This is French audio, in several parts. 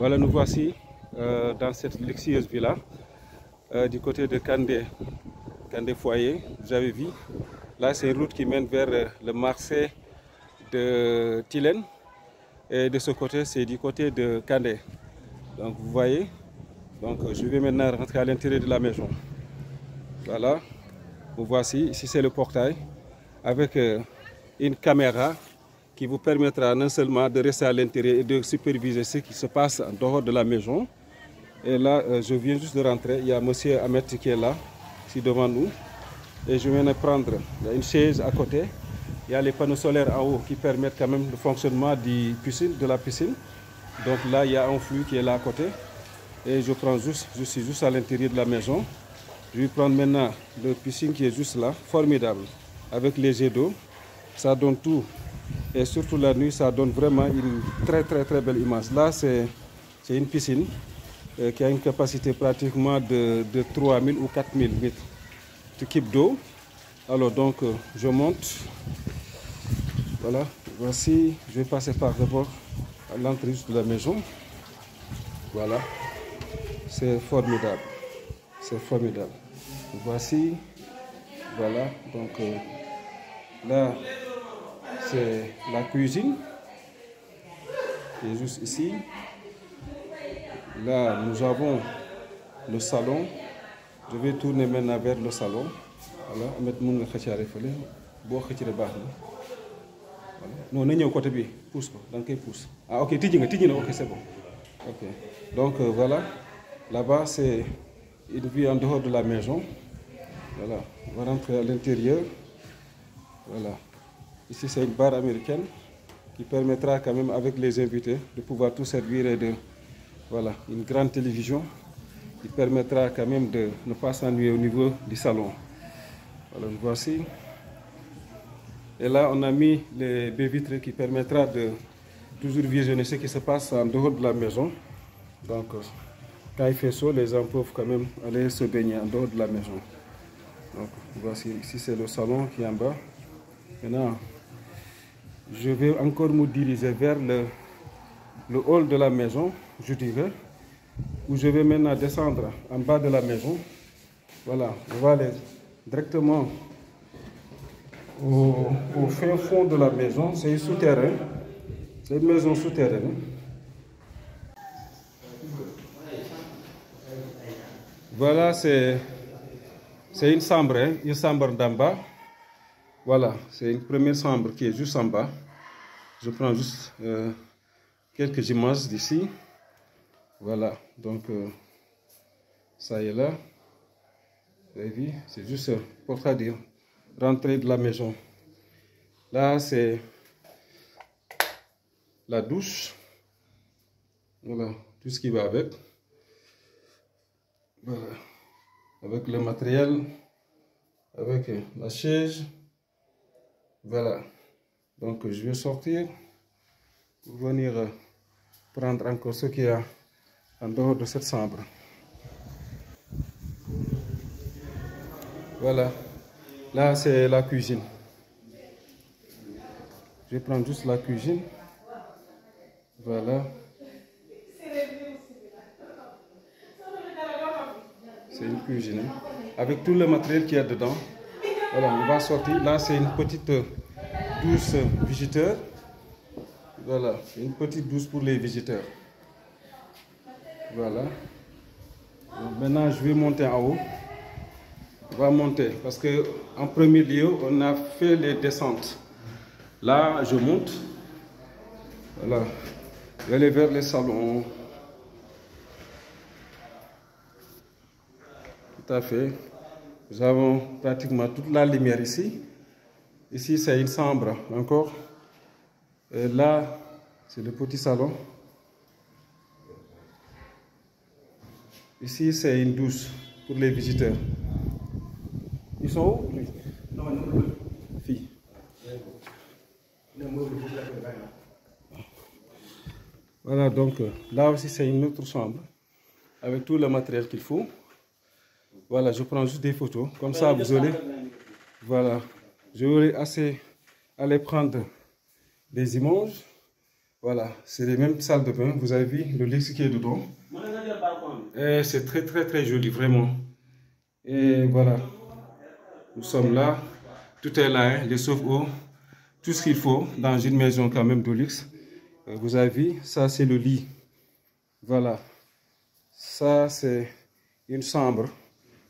Voilà, nous voici dans cette luxueuse villa du côté de Kandé Foyer. Vous avez vu, là c'est une route qui mène vers le marché de Tilène. Et de ce côté, c'est du côté de Kandé. Donc vous voyez, donc je vais maintenant rentrer à l'intérieur de la maison. Voilà, vous voici, ici c'est le portail avec une caméra qui vous permettra non seulement de rester à l'intérieur et de superviser ce qui se passe en dehors de la maison. Et là, je viens juste de rentrer, il y a monsieur Ahmed qui est là, ici devant nous. Et je viens de prendre, il y a une chaise à côté. Il y a les panneaux solaires en haut qui permettent quand même le fonctionnement de la piscine. Donc là, il y a un flux qui est là à côté. Et je suis juste à l'intérieur de la maison. Je vais prendre maintenant le piscine qui est juste là, formidable, avec les jets d'eau. Ça donne tout. Et surtout la nuit, ça donne vraiment une très belle image. Là, c'est une piscine qui a une capacité pratiquement de 3000 ou 4000 litres de cube d'eau. Alors donc, je monte. Voilà, voici, je vais passer par d'abord à l'entrée de la maison. Voilà, c'est formidable. C'est formidable. Voici, voilà, donc là, c'est la cuisine qui est juste ici. Là, nous avons le salon. Je vais tourner maintenant vers le salon. Voilà, mettre mon xëccaare fële boo xëccee baax na. Non, na ñëw côté bi pousse ko da nga koy pousse. Ah ok, tijji na ok, c'est bon. Ok, donc voilà, là-bas c'est une vue en dehors de la maison. Voilà, on va rentrer à l'intérieur. Voilà, ici c'est une bar américaine qui permettra quand même avec les invités de pouvoir tout servir et de, voilà, une grande télévision qui permettra quand même de ne pas s'ennuyer au niveau du salon. Voilà, voici. Et là, on a mis les baies vitrées qui permettra de toujours visionner ce qui se passe en dehors de la maison. Donc, quand il fait chaud, les gens peuvent quand même aller se baigner en dehors de la maison. Donc, voici, ici c'est le salon qui est en bas. Maintenant, je vais encore me diriger vers le hall de la maison, je dirais, où je vais maintenant descendre en bas de la maison. Voilà, on va aller directement au fin fond de la maison. C'est un souterrain, c'est une maison souterraine. Voilà, c'est une chambre d'en bas. Voilà, c'est une première chambre qui est juste en bas. Je prends juste quelques images d'ici. Voilà, donc ça y est là. Vous avez vu, c'est juste pour ça dire rentrer de la maison. Là, c'est la douche. Voilà, tout ce qui va avec. Voilà, avec le matériel, avec la chaise. Voilà, donc je vais sortir pour venir prendre encore ce qu'il y a en dehors de cette chambre. Voilà, là c'est la cuisine. Je vais prendre juste la cuisine. Voilà. C'est une cuisine, hein, avec tout le matériel qu'il y a dedans. Voilà, on va sortir. Là, c'est une petite douche visiteur. Voilà, une petite douche pour les visiteurs. Voilà. Donc, maintenant, je vais monter en haut. On va monter parce que en premier lieu, on a fait les descentes. Là, je monte. Voilà. Je vais aller vers les salons. Tout à fait. Nous avons pratiquement toute la lumière ici. Ici, c'est une chambre encore. Et là, c'est le petit salon. Ici, c'est une douche pour les visiteurs. Ils sont où? Non, fille. Voilà, donc là aussi, c'est une autre chambre avec tout le matériel qu'il faut. Voilà, je prends juste des photos. Comme ça, vous allez... Voilà. Je vais aller prendre des images. Voilà, c'est les mêmes salles de bain. Vous avez vu le luxe qui est dedans. Et c'est très très très joli, vraiment. Et voilà, nous sommes là. Tout est là, hein, les sauve-eau, tout ce qu'il faut dans une maison quand même de luxe. Vous avez vu, ça c'est le lit. Voilà, ça c'est une chambre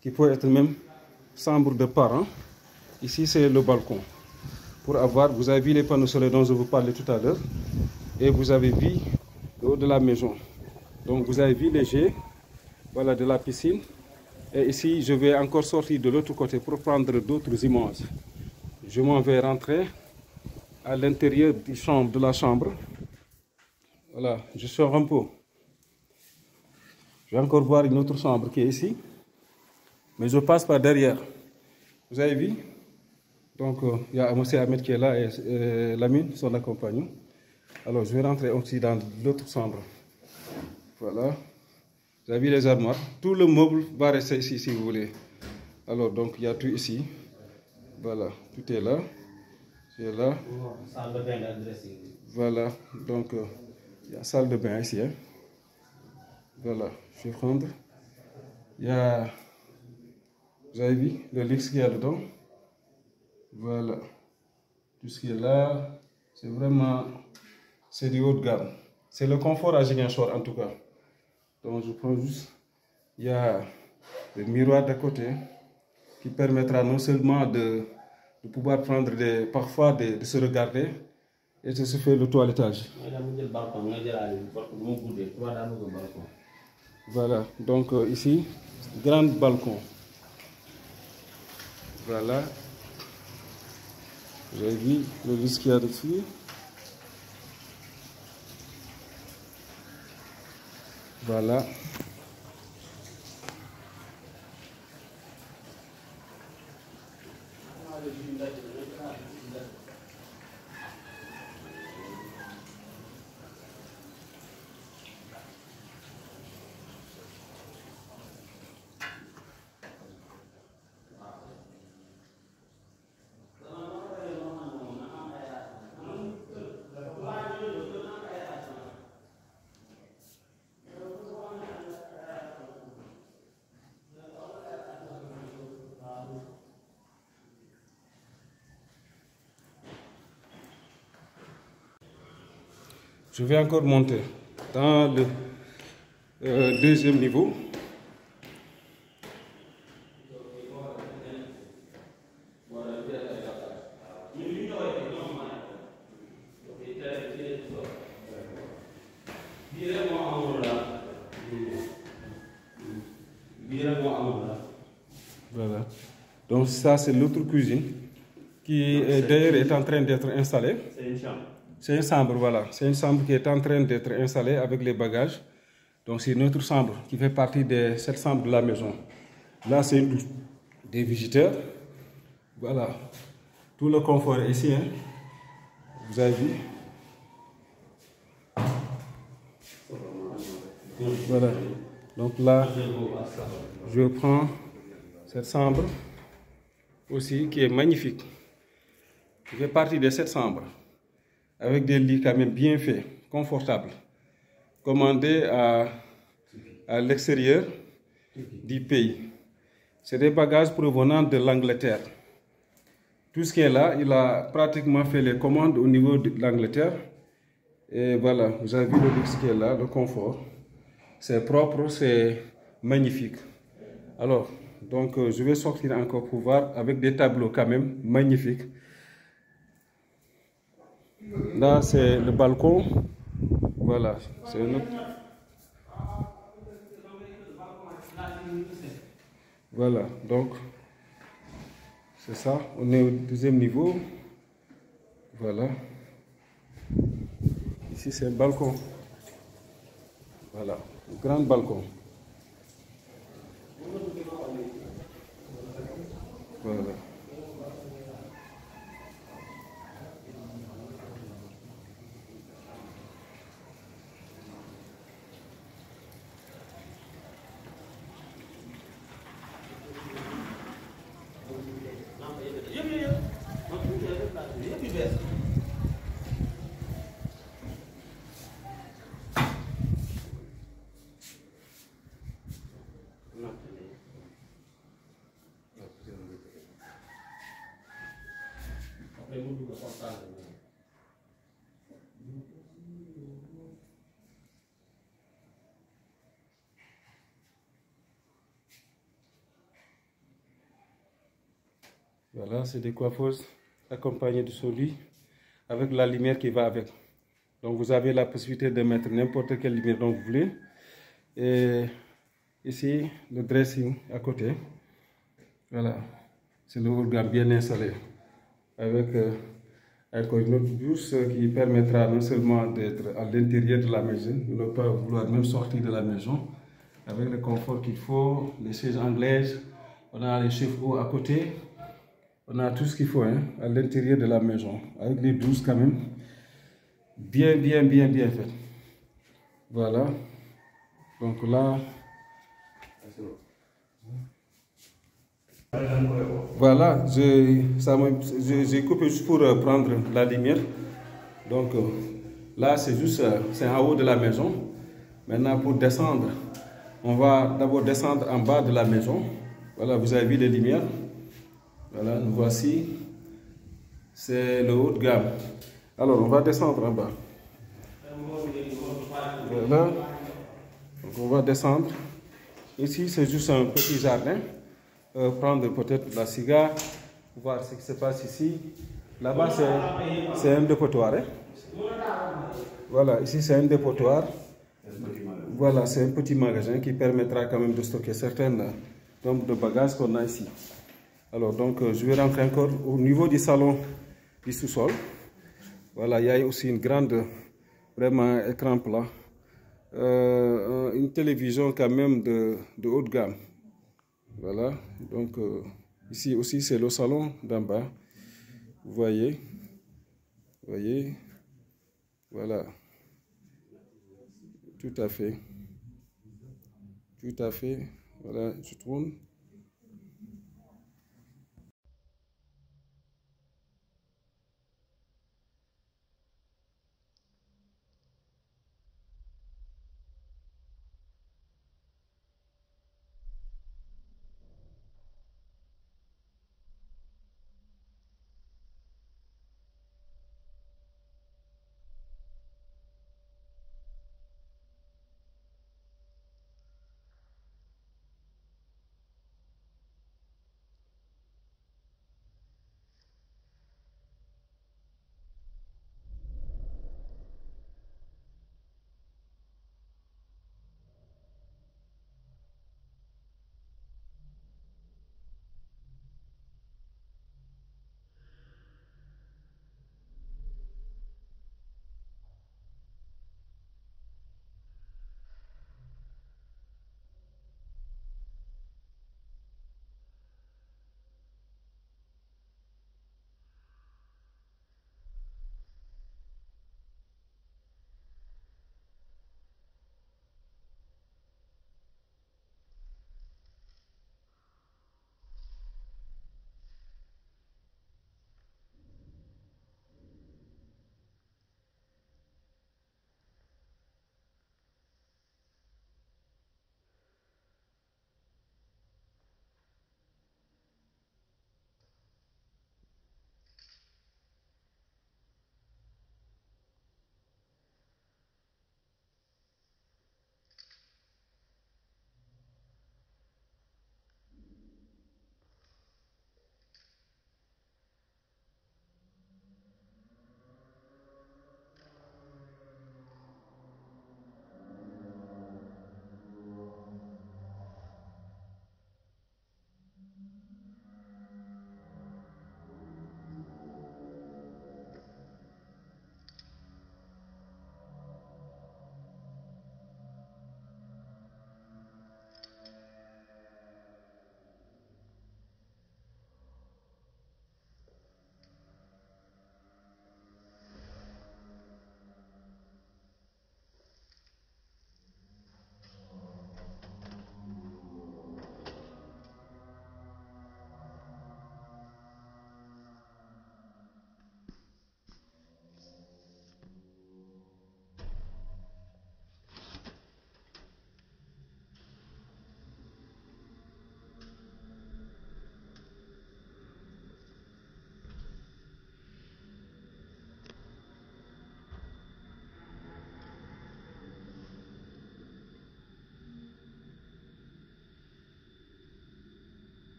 qui peut être même chambre de parents. Ici c'est le balcon. Pour avoir, vous avez vu les panneaux solaires dont je vous parlais tout à l'heure. Et vous avez vu le haut de la maison. Donc vous avez vu les jets, voilà, de la piscine. Et ici, je vais encore sortir de l'autre côté pour prendre d'autres images. Je m'en vais rentrer à l'intérieur de la chambre. Voilà, je sors un peu. Je vais encore voir une autre chambre qui est ici. Mais je passe par derrière. Vous avez vu? Donc, il y a M. Ahmed qui est là et Lamine, son accompagnant. Alors, je vais rentrer aussi dans l'autre chambre. Voilà. Vous avez vu les armoires. Tout le meuble va rester ici si vous voulez. Alors, donc, il y a tout ici. Voilà, tout est là. C'est là. Voilà, donc, il y a salle de bain ici. Hein. Voilà, je vais prendre. Il y a, vous avez vu le luxe qu'il y a dedans. Voilà, tout ce qui est là, c'est vraiment, c'est du haut de gamme. C'est le confort à Ziguinchor en tout cas. Donc je prends juste, il y a le miroir d'à côté qui permettra non seulement de pouvoir prendre parfois de se regarder et de se faire le toilettage. Voilà, donc ici, grand balcon. Voilà. Vous avez vu le luxe qu'il y a dessus. Voilà. Je vais encore monter dans le deuxième niveau. Voilà. Donc ça c'est l'autre cuisine qui d'ailleurs est en train d'être installée. C'est une chambre. C'est une chambre, voilà. C'est une chambre qui est en train d'être installée avec les bagages. Donc c'est une autre chambre qui fait partie de cette chambre de la maison. Là c'est une douche des visiteurs. Voilà. Tout le confort est ici. Hein. Vous avez vu. Voilà. Donc là, je prends cette chambre aussi qui est magnifique. Qui fait partie de cette chambre. Avec des lits quand même bien faits, confortables. Commandés à l'extérieur du pays. C'est des bagages provenant de l'Angleterre. Tout ce qui est là, il a pratiquement fait les commandes au niveau de l'Angleterre. Et voilà, vous avez vu le luxe qui est là, le confort. C'est propre, c'est magnifique. Alors, donc je vais sortir encore pour voir avec des tableaux quand même magnifiques. Là, c'est le balcon. Voilà, c'est un autre. Voilà, donc, c'est ça. On est au deuxième niveau. Voilà. Ici, c'est un balcon. Voilà, un grand balcon. Voilà. Voilà, c'est des coiffeuses accompagnées de ce lit avec la lumière qui va avec. Donc vous avez la possibilité de mettre n'importe quelle lumière dont vous voulez. Et ici, le dressing à côté. Voilà, c'est le haut de gamme bien installé. Avec une autre douche qui permettra non seulement d'être à l'intérieur de la maison, ne pas vouloir même sortir de la maison, avec le confort qu'il faut, les chaises anglaises, on a les chevaux à côté, on a tout ce qu'il faut hein, à l'intérieur de la maison, avec les douches quand même, bien fait. Voilà, donc là, voilà, j'ai coupé juste pour prendre la lumière. Donc là, c'est juste, c'est en haut de la maison. Maintenant, pour descendre, on va d'abord descendre en bas de la maison. Voilà, vous avez vu les lumières. Voilà, nous voici. C'est le haut de gamme. Alors, on va descendre en bas. Voilà. Donc, on va descendre. Ici, c'est juste un petit jardin. Prendre peut-être la cigare, voir ce qui se passe ici. Là-bas, c'est un dépotoir. Hein? Voilà, ici, c'est un dépotoir. Voilà, c'est un petit magasin qui permettra quand même de stocker certains nombres de bagages qu'on a ici. Alors, donc, je vais rentrer encore au niveau du salon du sous-sol. Voilà, il y a aussi une grande, vraiment, écran plat. Une télévision quand même de haut de gamme. Voilà, donc ici aussi c'est le salon d'en bas. Vous voyez, voilà, tout à fait, voilà, je tourne.